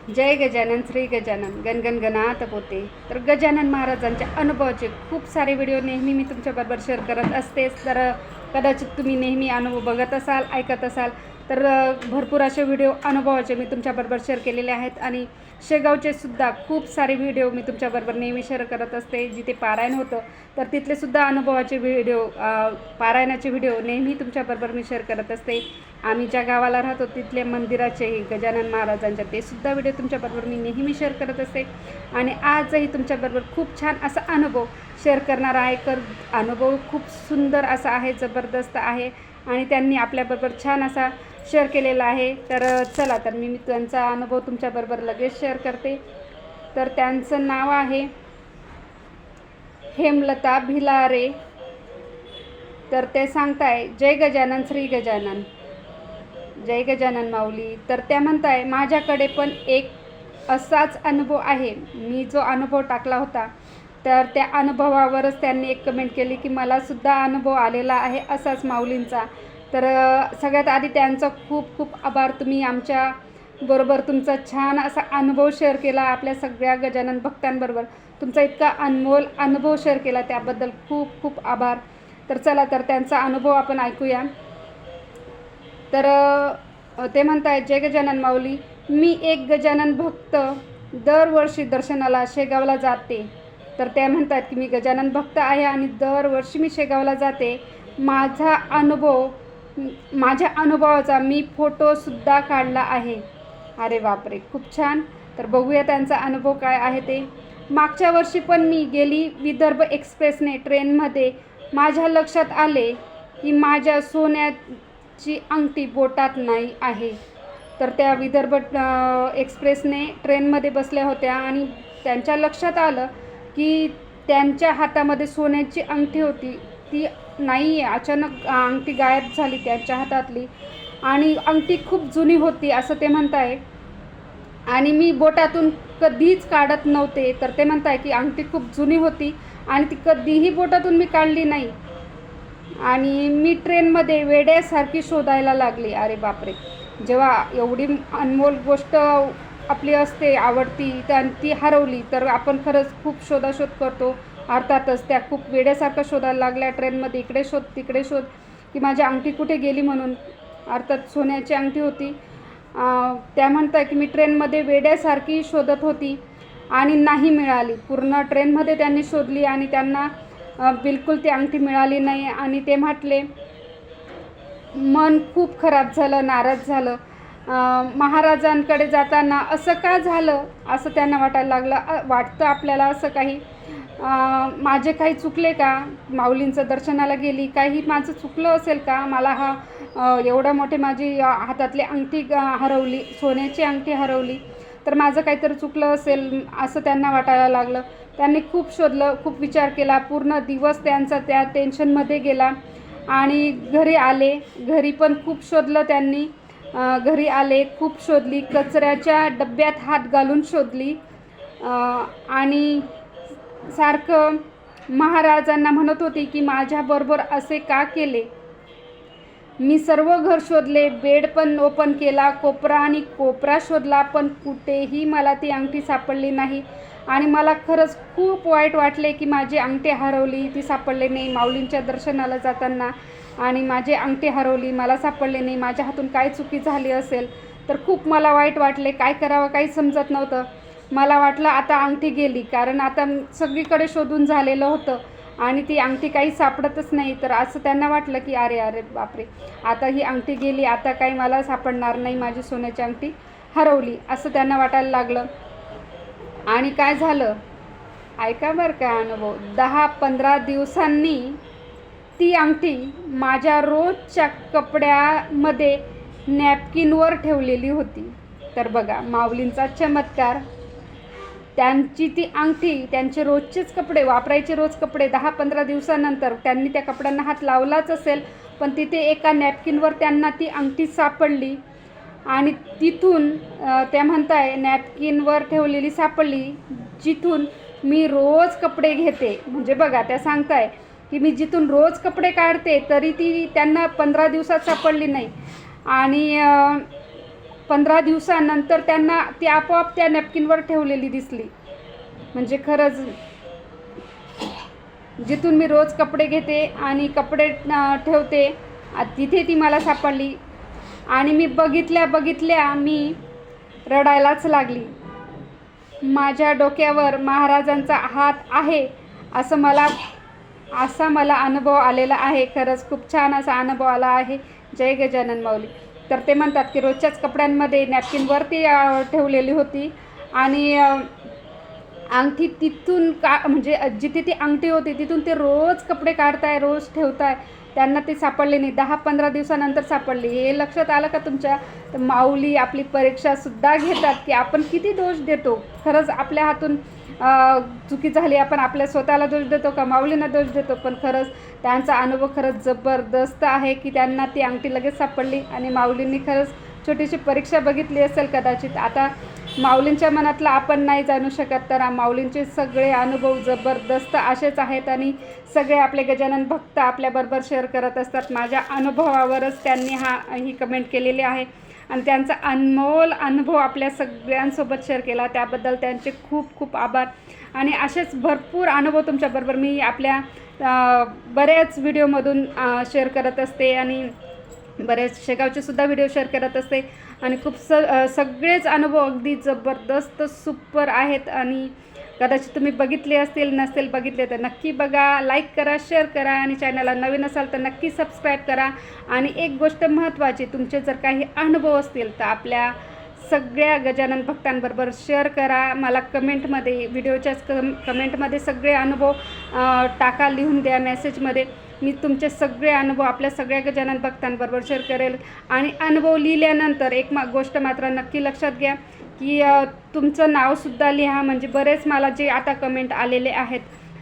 जय गजानन श्री गजानन गणगण गणात पोते. तर गजानन महाराजांच्या अनुभवाचे खूप सारे व्हिडिओ नेहमी मी तुमच्याबरोबर शेअर करत असतेच. तर कदाचित तुम्ही नेहमी अनुभव बघत असाल, ऐकत असाल, तर भरपूर असे व्हिडिओ अनुभवाचे मी तुमच्याबरोबर शेअर केलेले आहेत. आणि शेगावचे सुद्धा खूप सारे व्हिडिओ मी तुमच्याबरोबर नेहमी शेअर करत असते. जिथे पारायण होतं तर तिथले सुद्धा अनुभवाचे व्हिडिओ, पारायणाचे व्हिडिओ नेहमी तुमच्याबरोबर मी शेअर करत असते. आम्ही ज्या गावाला राहतो तिथले मंदिराचेही, गजानन महाराजांच्या, ते सुद्धा व्हिडिओ तुमच्याबरोबर मी नेहमी शेअर करत असते. आणि आजही तुमच्याबरोबर खूप छान असा अनुभव शेअर करणार आहे. अनुभव खूप सुंदर असा आहे, जबरदस्त आहे आणि त्यांनी आपल्याबरोबर छान असा शेअर केलेला आहे. तर चला, तर मी त्यांचा अनुभव तुमच्याबरोबर लगेच शेअर करते. तर त्यांचं नाव आहे हेमलता भिलारे. तर ते सांगताय, जय गजानन श्री गजानन, जय गजानन माऊली. तर त्या म्हणताय, माझ्याकडे पण एक असाच अनुभव आहे. मी जो अनुभव टाकला होता तर त्या अनुभवावरच त्यांनी एक कमेंट केली की मलासुद्धा अनुभव आलेला आहे असाच माऊलींचा. तर सगळ्यात आधी त्यांचा खूप खूप आभार. तुम्ही आमच्या बरोबर तुमचा छान असा अनुभव शेअर केला. आपल्या सगळ्या गजानन भक्तांबरोबर तुमचा इतका अनमोल अनुभव शेअर केला, त्याबद्दल खूप खूप आभार. तर चला, तर त्यांचा अनुभव आपण ऐकूया. तर ते म्हणताय, जय गजानन माऊली, मी एक गजानन भक्त, दरवर्षी दर्शनाला शेगावला जाते. तर त्या म्हणतात की मी गजानन भक्त आहे आणि दरवर्षी मी शेगावला जाते. माझ्या अनुभवाचा मी फोटोसुद्धा काढला आहे. अरे बापरे, खूप छान. तर बघूया त्यांचा अनुभव काय आहे ते. मागच्या वर्षी पण मी गेली विदर्भ एक्सप्रेसने ट्रेनमध्ये. माझ्या लक्षात आले की माझ्या सोन्याची अंगठी बोटात नाही आहे. तर त्या विदर्भ एक्सप्रेसने ट्रेनमध्ये बसल्या होत्या आणि त्यांच्या लक्षात आलं की त्यांच्या हातामध्ये सोन्याची अंगठी होती, ती नाही आहे. अचानक अंगठी गायब झाली त्यांच्या हातातली आणि अंगठी खूप जुनी होती असं ते म्हणताय. आणि मी बोटातून कधीच काढत नव्हते. तर ते म्हणताय की अंगठी खूप जुनी होती आणि ती कधीही बोटातून मी काढली नाही आणि मी ट्रेनमध्ये वेड्यासारखी शोधायला लागली. अरे बापरे, जेव्हा एवढी अनमोल गोष्ट आपली असते आवडती तर ती हरवली तर आपण खरंच खूप शोधाशोध करतो. अर्थातच त्या खूप वेड्यासारखं शोधायला लागल्या ट्रेनमध्ये, इकडे शोध तिकडे शोध की माझी अंगठी कुठे गेली म्हणून. अर्थात सोन्याची अंगठी होती. त्या म्हणतात की मी ट्रेनमध्ये वेड्यासारखी शोधत होती आणि नाही मिळाली. पूर्ण ट्रेनमध्ये त्यांनी शोधली आणि त्यांना बिलकुल ती अंगठी मिळाली नाही. आणि ते म्हटले, मन खूप खराब झालं, नाराज झालं. महाराजांकडे जाताना असं का झालं असं त्यांना वाटायला लागलं. वाटतं आपल्याला असं काही, माझे काही चुकले का, माऊलींचं दर्शनाला गेली, काही माझं चुकलं असेल का, मला एवढं मोठे माझी हातातली अंगठी हरवली, सोन्याची अंगठी हरवली, तर माझं काहीतरी चुकलं असेल असं त्यांना वाटायला लागलं. त्यांनी खूप शोधलं, खूप विचार केला. पूर्ण दिवस त्यांचा त्या टेन्शनमध्ये गेला आणि घरी आले. घरी पण खूप शोधलं त्यांनी. घरी आले, खूप शोधली, कचऱ्याच्या डब्यात हात घालून शोधली आणि सारखं महाराजांना म्हणत होती की माझ्याबरोबर असे का केले. मी सर्व घर शोधले, बेड पण ओपन केला, कोपरा आणि कोपरा शोधला, पण कुठेही मला ती अंगठी सापडली नाही. आणि मला खरंच खूप वाईट वाटले की माझी अंगठी हरवली, ती सापडली नाही माऊलींच्या दर्शनाला जाताना, आणि माझी अंगठी हरवली, मला सापडले नाही. माझ्या हातून काय चुकी झाली असेल तर खूप मला वाईट वाटले. काय करावं काही समजत नव्हतं. मला वाटलं आता अंगठी गेली, कारण आता सगळीकडे शोधून झालेलं होतं आणि ती अंगठी काही सापडतच नाही. तर असं त्यांना वाटलं की अरे अरे बापरे, आता ही अंगठी गेली, आता काही मला सापडणार नाही, माझी सोन्याची अंगठी हरवली असं त्यांना वाटायला लागलं. आणि काय झालं ऐका बरं का अनुभव. 10-15 दिवसांनी ती अंगठी माझ्या रोजच्या कपड्यामध्ये नॅपकिनवर ठेवलेली होती. तर बघा, माऊलींचा चमत्कार. त्यांची ती अंगठी, त्यांचे रोजचेच कपडे, वापरायचे रोज कपडे, 10-15 दिवसानंतर त्यांनी त्या कपड्यांना हात लावलाच असेल, पण तिथे एका नॅपकिनवर त्यांना ती अंगठी सापडली. आणि तिथून त्या म्हणताय नॅपकिनवर ठेवलेली सापडली, जिथून मी रोज कपडे घेते. म्हणजे बघा, त्या सांगताय की मी जिथून रोज कपडे काढते तरी ती त्यांना 15 दिवसात सापडली नाही. आणि 15 दिवसानंतर त्यांना ती आपोआप त्या नॅपकिनवर ठेवलेली दिसली. म्हणजे खरंच जिथून मी रोज कपडे घेते आणि कपडे ठेवते तिथे ती मला सापडली. आणि मी बघितल्या मी रडायलाच लागली. माझ्या डोक्यावर महाराजांचा हात आहे असा मला अनुभव आलेला आहे. खरंच खूप छान असा अनुभव आला आहे. जय गजानन माऊली. तर ते म्हणतात की रोजच्याच कपड्यांमध्ये नॅपकिनवरती ठेवलेली होती आणि अंगठी तिथून म्हणजे जिथे ती अंगठी होती तिथून ते रोज कपडे काढताय, रोज ठेवताय. त्यांना ती सापडली नाही. 10-15 दिवसानंतर सापडली. हे लक्षात आलं का तुमच्या? तर माऊली आपली परीक्षासुद्धा घेतात की आपण किती दोष देतो. खरंच आपल्या हातून चुकी झाली, आपण आपल्या स्वतःला दोष देतो का माऊलींना दोष देतो? पण खरंच त्यांचा अनुभव खरंच जबरदस्त आहे की त्यांना ती अंगठी लगेच सापडली आणि माऊलींनी खरंच छोटीशी परीक्षा बघितली असेल कदाचित. आता माऊलींच्या मनातलं आपण नाही जाणू शकत, तर माऊलींचे सगळे अनुभव जबरदस्त असेच आहेत आणि सगळे आपले गजानन भक्त आपल्याबरोबर शेअर करत असतात. माझ्या अनुभवावरच त्यांनी ही कमेंट केलेली आहे आणि त्यांचा अनमोल अनुभव आपल्या सगळ्यांसोबत शेअर केला. त्याबद्दल त्यांचे खूप खूप आभार. आणि असेच भरपूर अनुभव तुमच्याबरोबर मी आपल्या बऱ्याच व्हिडिओमधून शेअर करत असते आणि बरेच शेगावचे सुद्धा व्हिडिओ शेअर करत असते आणि खूप सगळेच अनुभव अगदी जबरदस्त सुपर आहेत. आणि कदाचित तुम्ही बघितले असतील, नसतील बघितले तर नक्की बघा, लाईक करा, शेअर करा आणि चॅनलला नवीन असाल तर नक्की सबस्क्राईब करा. आणि एक गोष्ट महत्त्वाची, तुमचे जर काही अनुभव असतील तर आपल्या सगळ्या गजानन भक्तांबरोबर शेअर करा. मला कमेंटमध्ये, व्हिडिओच्याच कमेंटमध्ये सगळे अनुभव टाका, लिहून द्या मेसेजमध्ये. मी तुमचे सगळे अनुभव आपल्या सगळ्या गजानन भक्तांबरोबर शेअर करेल. आणि अनुभव लिहिल्यानंतर एक गोष्ट मात्र नक्की लक्षात घ्या की तुमचं नावसुद्धा लिहा. म्हणजे बरेच मला जे आता कमेंट आलेले आहेत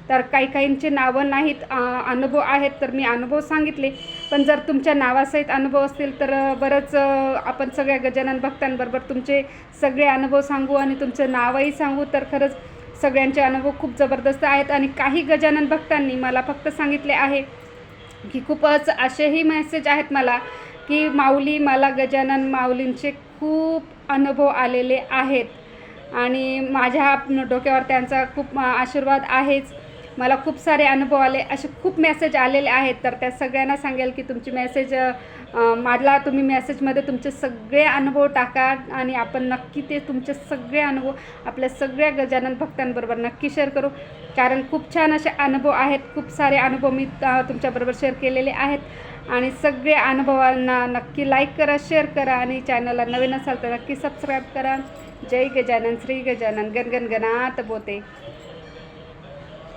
तर काहींचे नावं नाहीत, अनुभव आहेत, तर मी अनुभव सांगितले. पण जर तुमच्या नावासहित अनुभव असतील तर बरंच आपण सगळ्या गजानन भक्तांबरोबर तुमचे सगळे अनुभव सांगू आणि तुमचं नावही सांगू. तर खरंच सगळ्यांचे अनुभव खूप जबरदस्त आहेत. आणि काही गजानन भक्तांनी मला फक्त सांगितले आहे की खूपच असेही मेसेज आहेत मला की माऊली, मला गजानन माऊलींचे खूप अनुभव आलेले आहेत आणि माझ्या डोक्यावर त्यांचा खूप आशीर्वाद आहेच. मला खूप सारे अनुभव आले, असे खूप मेसेज आलेले आहेत. तर त्या सगळ्यांना सांगेल की तुमची मेसेज मला तुम्ही मेसेजमध्ये तुमचे सगळे अनुभव टाका आणि आपण नक्की ते तुमचे सगळे अनुभव आपल्या सगळ्या गजानन भक्तांबरोबर नक्की शेअर करू. कारण खूप छान असे अनुभव आहेत. खूप सारे अनुभव मी तुमच्याबरोबर शेअर केलेले आहेत आणि सगळे अनुभवांना नक्की लाईक करा, शेअर करा आणि चॅनलला नवीन असाल तर नक्की सबस्क्राईब करा. जय गजानन, श्री गजानन, गण गण गणात बोते.